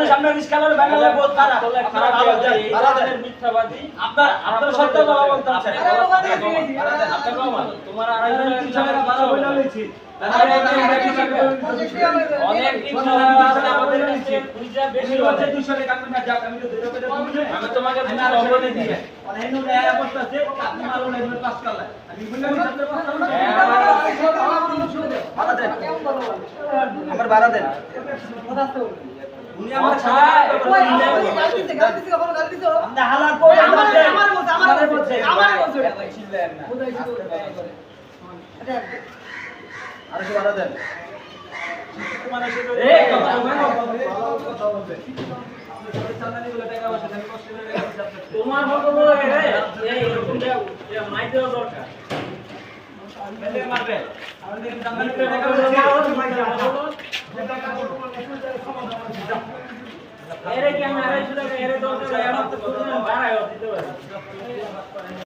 মানুষ আপনার রিস্কালার ব্যানারে বহুত খারাপ আপনারা মিথ্যাবাদী আপনার সত্য কথা বলতেছেন আপনি কম তোমার 250 টাকা ভাড়া বলে লইছি অনেক আমাদের কাছে পূজা বেশি হচ্ছে 200 টাকা আপনি যাও আমি তো 200 টাকা আমি তোমাকে অবদান দিই অনেক নয়া অবস্থা আছে আপনি মাল নেবেন 5 টাকা আমি বললাম আমার ভাড়া দেন কথা আছে উনি আমার ছাড় গালতি কখনো গালতি তো আমরা হালাল করে আমার বলছে ছিলেন না আর কি ভাড়া দেন মানে সেটা এই কথা বলবে তোমার মত বলে এই এরকম যাও মাইতে দরকার মেলে মারবে আমাদের জামানে টাকা এরে কি আমি 250 টাকা এরে 10 টাকা আমার তো কোনো ভাড়া দিতে পারি